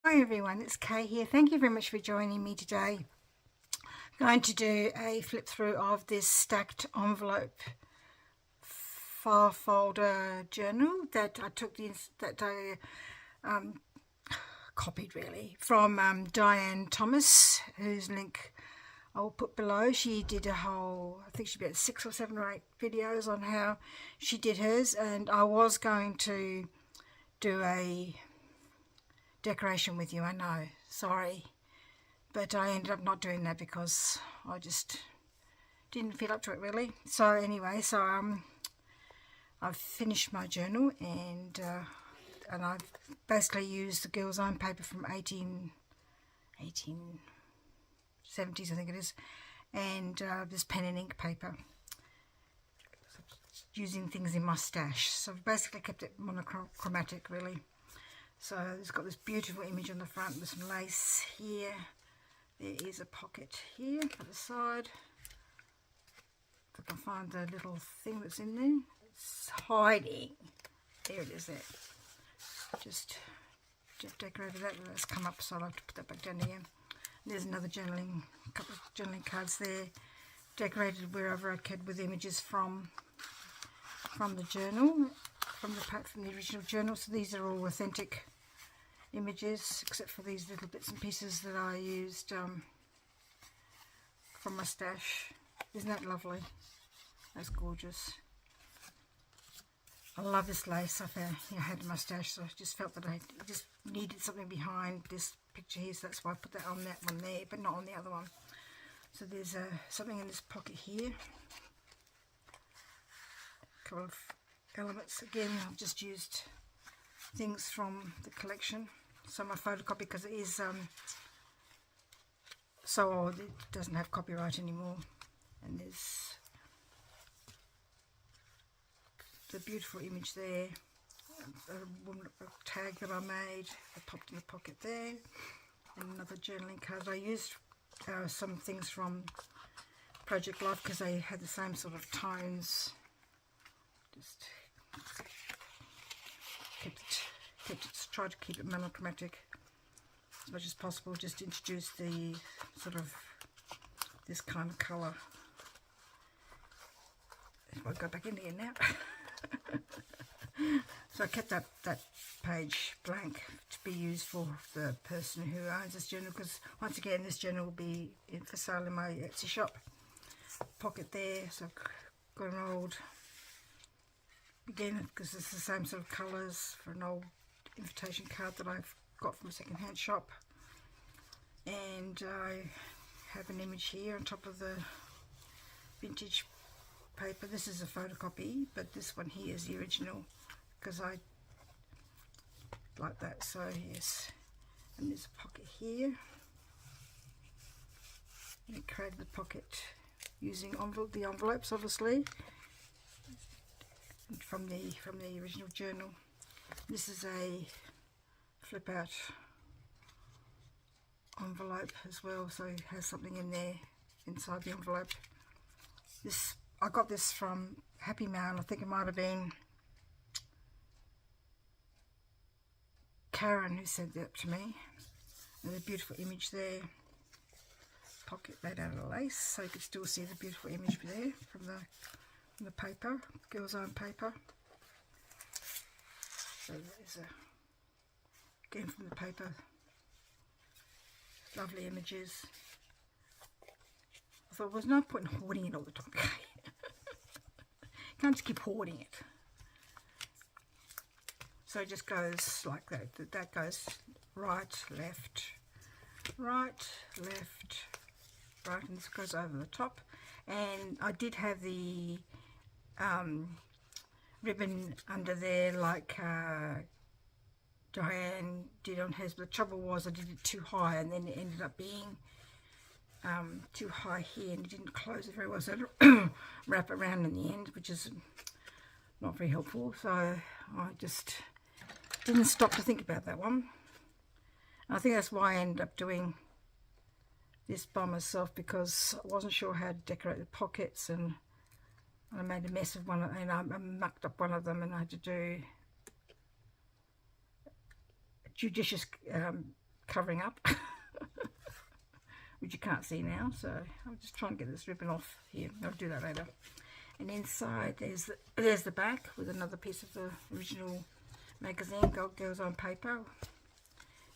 Hi everyone, it's Kay here. Thank you very much for joining me today. I'm going to do a flip through of this stacked envelope file folder journal that I took copied really from Diane Thomas, whose link I will put below. She did a whole, I think she did 6 or 7 or 8 videos on how she did hers, and I was going to do a decoration with you, I know, sorry, but I ended up not doing that because I just didn't feel up to it really. So anyway, I've finished my journal, and I've basically used the girl's own paper from 1870s I think it is, and this pen and ink paper, using things in my stash. So I've basically kept it monochromatic really. So it's got this beautiful image on the front with some lace here. There is a pocket here at the side. If I can find the little thing that's in there. It's hiding. There it is there. Just decorated that. That's come up, so I'll have to put that back down again. And there's another journaling, a couple of journaling cards there. Decorated wherever I could with images from the journal. From the original journal. So these are all authentic images, except for these little bits and pieces that I used from my stash. Isn't that lovely? That's gorgeous. I love this lace. I had in my stash, so I just felt that I just needed something behind this picture here, so that's why I put that on that one there, but not on the other one. So there's something in this pocket here. A couple of elements. Again, I've just used things from the collection. So my photocopy, because it is so old, it doesn't have copyright anymore. And there's the beautiful image there, a tag that I made, I popped in the pocket there, and another journaling card. I used some things from Project Life because they had the same sort of tones. Just tried to keep it monochromatic as much as possible, just introduce the sort of this kind of colour. I'll go back in here now. So I kept that page blank to be used for the person who owns this journal, because once again this journal will be for sale in my Etsy shop. Pocket there, so I've got an old, again because it's the same sort of colours, for an old invitation card that I've got from a second-hand shop. And I have an image here on top of the vintage paper. This is a photocopy, but this one here is the original because I like that. So yes, and there's a pocket here, and I created the pocket using the envelopes obviously from the original journal. This is a flip out envelope as well, so it has something in there inside the envelope. I got this from Happy Mail. I think it might have been Karen who sent that to me. There's a beautiful image there. Pocket made out of lace, so you could still see the beautiful image there from the paper, girl's own paper. So there's again from the paper, lovely images. I thought there was no point in hoarding it all the time. Can't just keep hoarding it. So it just goes like that. That goes right, left, right, left, right, and this goes over the top. And I did have the ribbon under there like Diane did on hers, but the trouble was I did it too high, and then it ended up being too high here, and it didn't close it very well, so I wrap around in the end, which is not very helpful. So I just didn't stop to think about that one. And I think that's why I ended up doing this by myself, because I wasn't sure how to decorate the pockets, and I made a mess of one, and I mucked up one of them, and I had to do a judicious covering up, which you can't see now. So I'm just trying to get this ribbon off here. I'll do that later. And inside there's the back with another piece of the original magazine, Gold Girls on paper.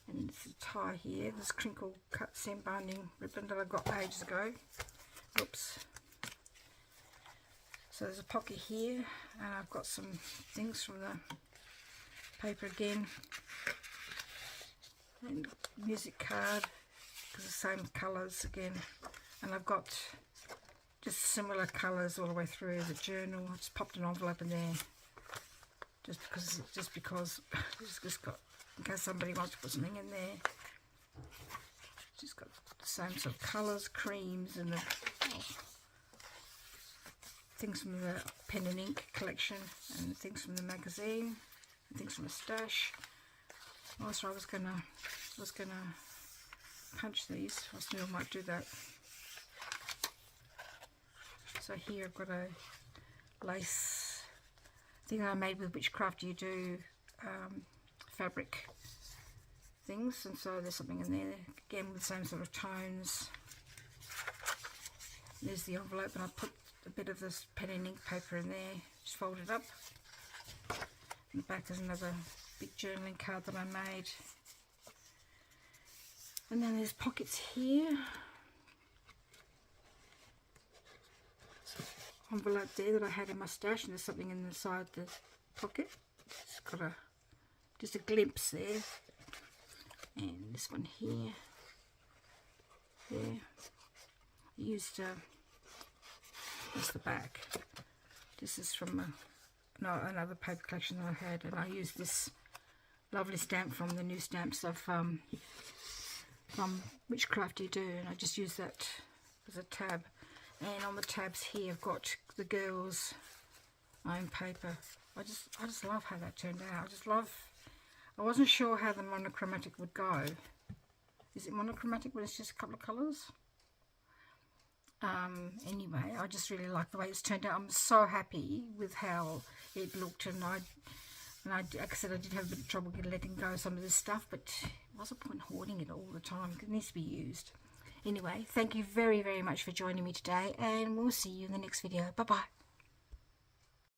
And it's a tie here, this crinkle cut seam binding ribbon that I got ages ago. Oops. So there's a pocket here, and I've got some things from the paper again. And music card, because the same colours again. And I've got just similar colours all the way through the journal. I just popped an envelope in there, just because it's just got, in case somebody wants to put something in there. Just got the same sort of colours, creams, and the things from the pen and ink collection, and things from the magazine, and things from the stash. Also, I was gonna punch these. I still might do that. So here I've got a lace thing I made with Witchcraft. You do fabric things, and so there's something in there again with the same sort of tones. There's the envelope, and I put a bit of this pen and ink paper in there, just fold it up. In the back is another big journaling card that I made. And then there's pockets here. Envelope there that I had in my stash, and there's something inside the pocket. It's got just a glimpse there. And this one here. There. I used that's the back. This is from another paper collection that I had, and I used this lovely stamp from the new stamp stuff from Witchcraft You Do, and I just used that as a tab. And on the tabs here I've got the girls' own paper. I just love how that turned out. I wasn't sure how the monochromatic would go. Is it monochromatic when it's just a couple of colours? Anyway, I just really like the way it's turned out. I'm so happy with how it looked, and like I said, I did have a bit of trouble letting go of some of this stuff, but what's the point hoarding it all the time? It needs to be used. Anyway, thank you very, very much for joining me today, and we'll see you in the next video. Bye-bye.